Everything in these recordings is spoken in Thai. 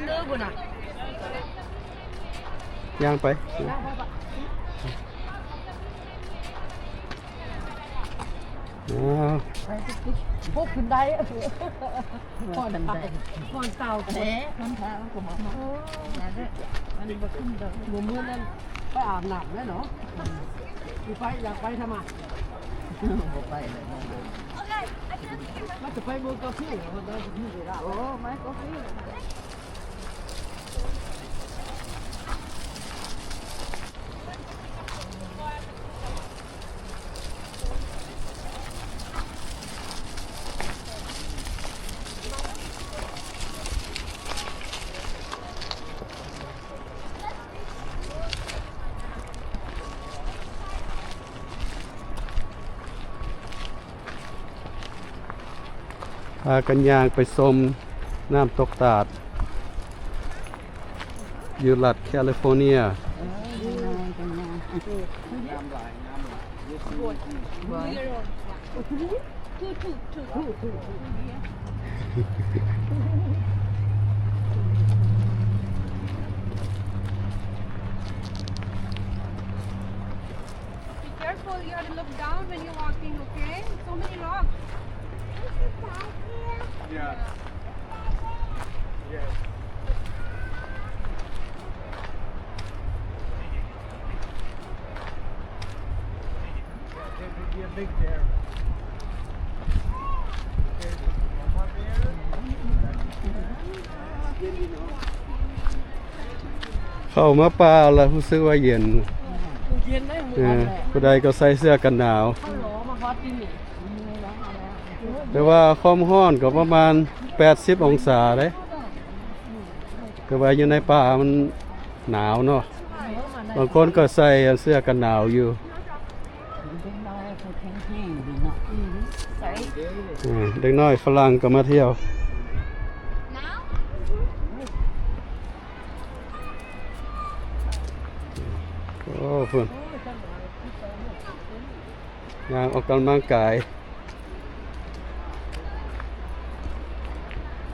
เนื้อบุญอ่ะย่างไปพวกขึ้นได้ก่อนเต่าก่อนเต่าเอ๊ะก่อนเต่าผมบอกมาอันนี้มาขึ้นเด้อหัวมือนั่นไปอาบน้ำแล้วเนาะไปอยากไปทำไมไปเลยมันจะไปเมืองกาแฟมันได้ที่ไหนล่ะโอ้ไม่กาแฟพากันยางไปชมน้ำตกตาดอยู่รัฐแคลิฟอร์เนียCareful, you have to look down when you're walking, okay? So many rocks. Yeah. Yes. There could be a big bear. There's a mama bear. เข้ามาป่าแล้วรู้สึกว่าเย็น เย็นได้หัวแหละ ผู้ใดก็ใส่เสื้อกันหนาว ข้าวหลอมาฮอตที่นี่ แต่ว่าความร้อนก็ประมาณ80องศาเลยแต่ว่าอยู่ในป่ามันหนาวเนาะบางคนก็ใส่เสื้อกันหนาวอยู่เด็กน้อยฝรั่งก็มาเที่ยวโอ้เพิ่นงานออกกำลังกาย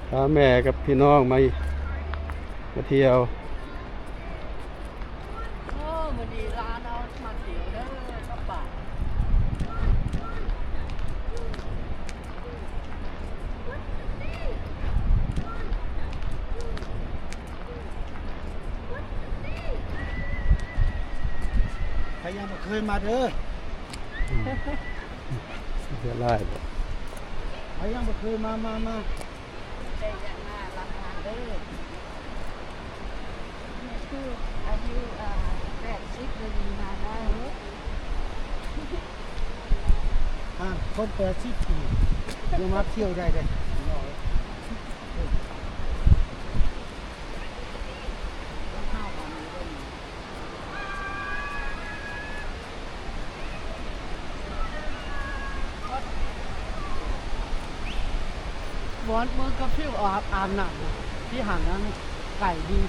พาแม่กับพี่น้องมาเที่ยวมันดีร้านเอามาเที่ยวเด้อกระป๋าใครยังไม่เคยมาเด้อ เที่ยวไล่ ใครยังไม่เคยมาได้ยังมาบางงานเด้อนี่คืออายุ80เลยมาได้ คน80 ปียังมาเที่ยวได้เลยบอนมือกับพี่อาบน้ำที่ห่างนั้นไก่ดี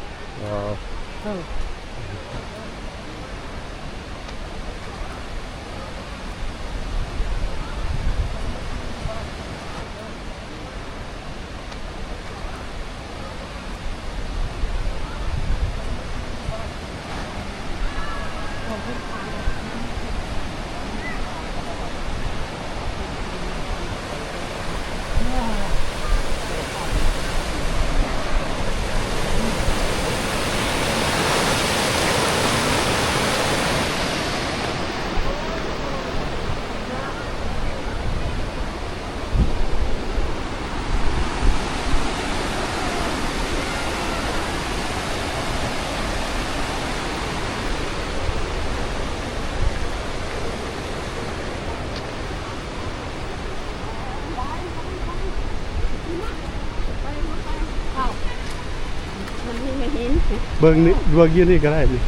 เบิ่งนี่เบิ่งอยู่นี่ก็ได้นี่โ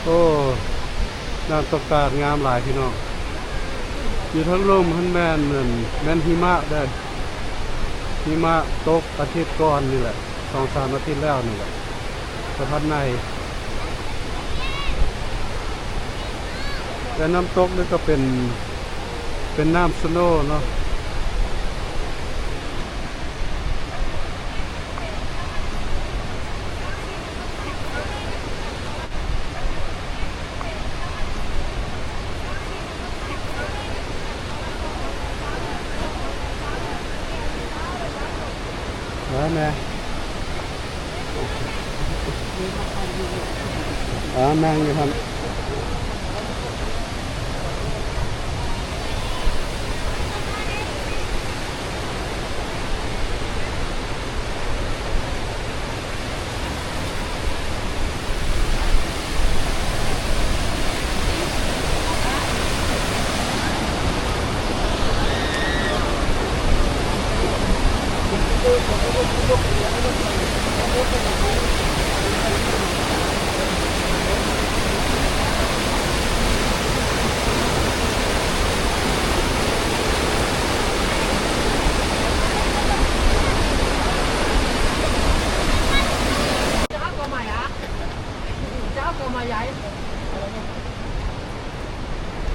อ้น้ำตกตาดงามหลายพี่น้องอยู่ทั้งลมทั้งแม่นเหมือนแม่นหิมะได้หิมะตกอาทิตย์ก่อนนี่แหละ2-3 อาทิตย์แล้วนี่แหละสะพานใน แต่น้ำตกนี่ก็เป็นน้ำสโนว์เนาะแม่นั่งอยู่ครับ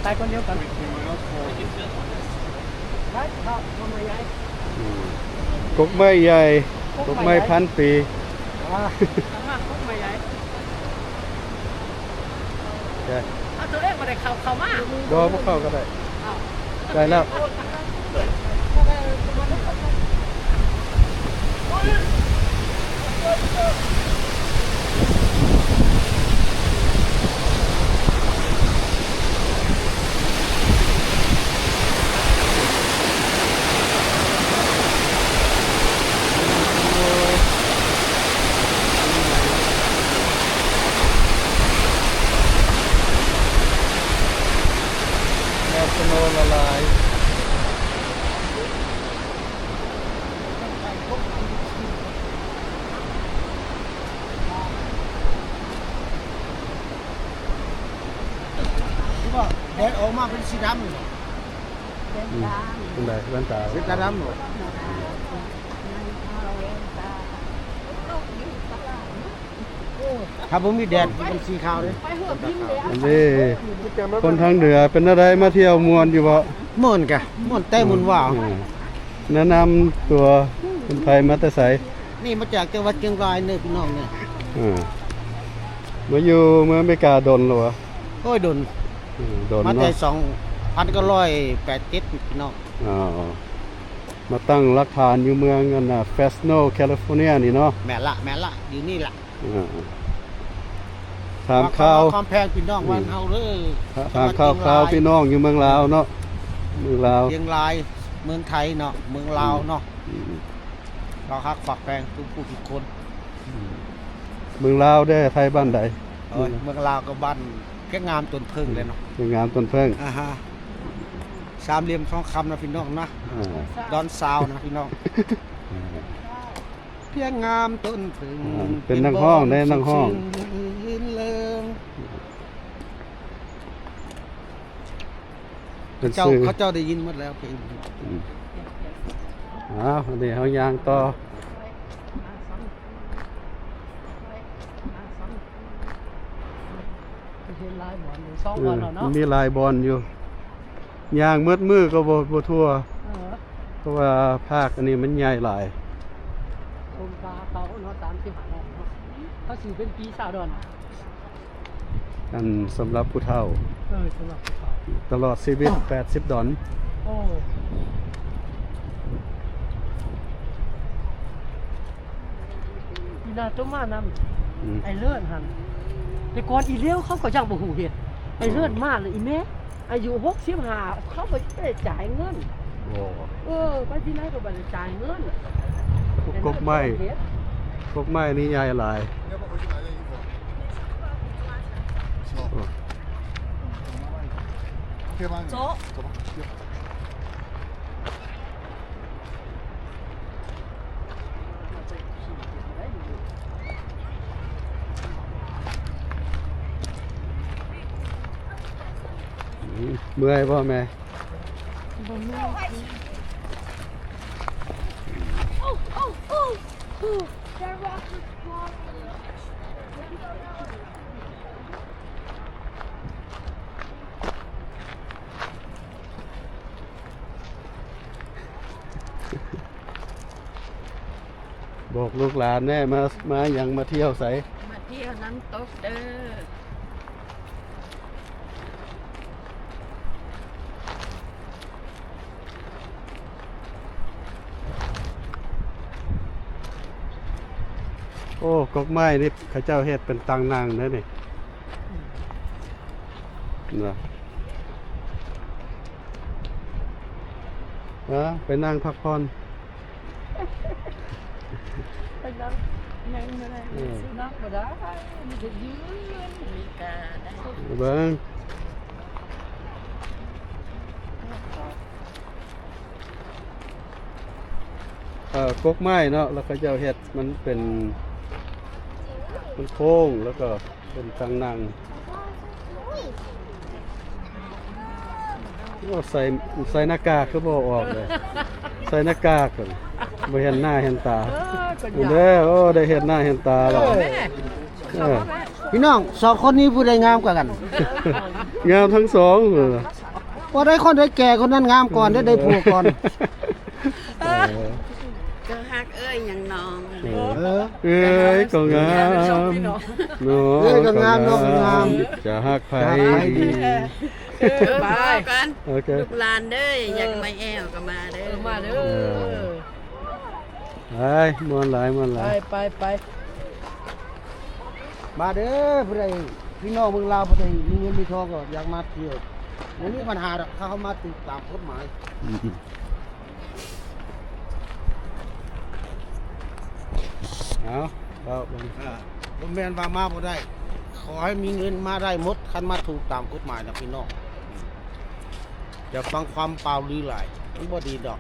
ไปคนเดียวกันไปเข้ามาใหญ่ กกไม้ใหญ่กกไม้พันปี มากเข้ามาใหญ่ ใช่ เอาตัวเองมาได้เข้ามา บ่พวกเข้าก็ได้ได้แล้ว แนวสโนว์ละลาย ก็แดดออกมาเป็นสีดำ ตรงไหนแว่นตา สีดำหมดถ้าผมมีแดดเป็นสีขาวเลย ไปหัวพิมพ์เลย อันนี้คนทางเหนือเป็นอะไรมาเที่ยวมวนอยู่บ่ ม่วนกะม่วนแต่ม่วนว่าว แนะนำตัวคนไทยมาแต่ไส นี่มาจากจังหวัดเชียงรายเนี่ยพี่น้องเนี่ย มาอยู่เมืองอเมริกาดนหรอวะ โอ้ยโดน ดน มาแต่ เนาะ 2,987พี่น้อง อ๋อมาตั้งหลักฐานอยู่เมืองกันน่ะเฟสโนแคลิฟอร์เนียนี่เนาะ แม่ละอยู่นี่ล่ะ ถามข่าว ความแพงพี่น้องวันเฮาเด้อ ถามข่าวพี่น้องอยู่เมืองลาวเนาะเมืองลาว เชียงรายเมืองไทยเนาะเมืองลาวเนาะเราฮักฝากแพงทุกผู้ทุกคน เมืองลาวได้ไทยบ้านใด เอ้ยเมืองลาวก็บ้านแค่งามต้นพึ่งเลยเนาะ เป็นงานต้นเพิ่ง ฮะสามเหลี่ยมทองคำนะพี่น้องนะ อ่า ดอนซาวนะพี่น้องเพียงงามต้นพึ่ง เป็นนักห้องได้นักห้อง ลื่นเริง เป็น เจ้า ซื้อ เขาเจ้าได้ยินหมดแล้วเพลง อ้าวอันนี้เฮายางต่อ เห็นลายบอลอยู่2 วันแล้วเนาะ มีลายบอลอยู่ยางมืดมือก็บ่ทั่ว เพราะว่าภาคอันนี้มันใหญ่หลาย ชมตาเขาเนาะ35เนาะเขาสิเป็นปี20 ดอน อันสำหรับผู้เฒ่า สำหรับเขา ตลอดชีวิต80 ดอน โอ้อีน่าต้มมานำไอ้เลื่อนหันแต่ก่อนอีเลี้ยวเขาก็ยังบ่ฮู้เฮ็ดไอ้เลื่อนมาเลยอีแม่อายุ65เขาบ่ได้จ่ายเงิน โอ้ ไปที่ไหนก็บ่ได้จ่ายเงิน กกไม้นี่ใหญ่หลาย โจ๊ะ เมื่อยพ่อแม่ เ บอกลูกหลานแน่มาหยังมาเที่ยวไส มาเที่ยวน้ำตกเด้อ โอ้กกไม้นี่เขาเจ้าเฮ็ดเป็นตังนางนะนี่นะไปนั่งพักผ่อน ไปนั่งไม่ได้นั่งไม่ได้มีแต่ยืนมีกาได้ เบิ่งกกไม้เนาะแล้วเขาเจ้าเฮ็ดมันเป็นโค้งแล้วก็เป็นตังนางโอ้ใส่หน้ากากคือบ่ออกเลยใส่หน้ากากก่อนบ่เห็นหน้าเห็นตาเด้อโอ้ได้เห็นหน้าเห็นตาแล้วเออ พี่น้องสองคนนี้ผู้ใดงามกว่ากัน งามทั้งสองเลย ว่าได้คนได้แก่คนนั้นงามก่อนได้ผัวก่อน ก็ฮักเอ้ยอย่างน้อง เออ เอ้ยก็งามเนาะ เอ้ยก็งามเนาะงาม จะฮักไผ ไปกัน โอเค ลูกหลานเด้ออยากมาแอวก็มาเด้อมาเด้อ ไปม่วนหลาย ไป มาเด้อผู้ใดพี่น้องเมืองลาวผู้ใดมีเงินมีทองก็อยากมาเที่ยววันนี้ปัญหาดอกถ้าเขามาติดตามกฎหมาย เอาเอาเบิ่ง ผมแม่นว่ามาบ่ได้ ขอให้มีเงินมาได้หมดคันมาถูกตามกฎหมายนะพี่น้องอย่าฟังความเปล่าลือหลายมันบ่ดีดอก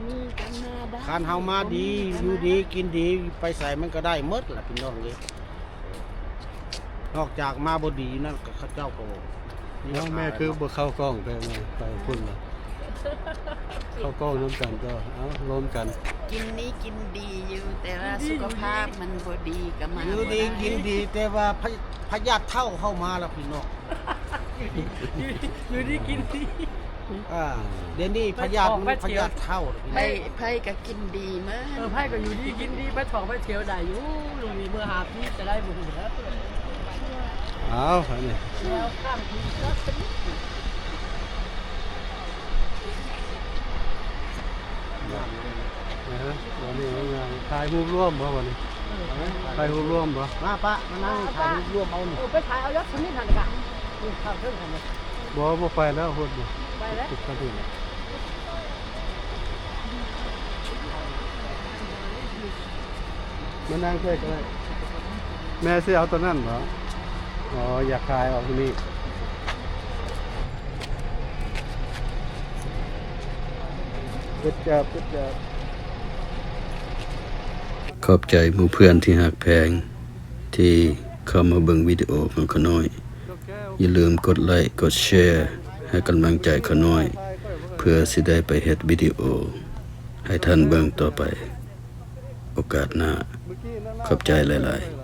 มีกันมาได้ คันเฮามาดีอยู่ดีกินดีไปใส่มันก็ได้หมดล่ะพี่น้องเลยนอกจากมาบ่ดีนั่นก็เขาเจ้าก็ เอาแม่คือบ่เข้ากล้องไปไงไปพุ่นน่ะเข้ากล้องน้ำกันก็เอารวมกัน กินนี้กินดีอยู่แต่ว่าสุขภาพมันบ่ดีก็มา อยู่ดีกินดีแต่ว่าพยาธิเท่าเข้ามาแล้วพี่น้อง อยู่ดีกินดี เดี๋ยวนี้พยาธิมันพยาธิเท่าพี่น้อง ไผก็กินดีมาก ไพ่ก็อยู่ดีกินดีไปถอกไปเที่ยวได้อยู่ลุงมีเมื่อหาพี่จะได้บุญแล้ว เอาอันนี้ แล้วข้ามทีก็เป็น นะฮะวันนี้งานถ่ายรูปร่วมบ่วันนี้ถ่ายรูปร่วมบ่ มาปะมานั่งถ่ายรูปร่วมเอาหนึ่ง ไปถ่ายเอายศชนิดหันกันนี่ข้าวเครื่องหันเลย บ่ไปแล้วโหดบ่ ไปแล้ว ติดกันอยู่มานั่งใกล้กันแม่สิเอาตัวนั้นเหรออ๋ออยากถ่ายออกที่นี่ปึ๊ดจับขอบใจหมู่เพื่อนที่หักแพงที่เข้ามาเบิ่งวิดีโอของเขาน้อยอย่าลืมกดไลค์กดแชร์ให้กำลังใจเขาน้อยเพื่อสิได้ไปเฮ็ดวิดีโอให้ท่านเบิ่งต่อไปโอกาสหน้าขอบใจหลายๆ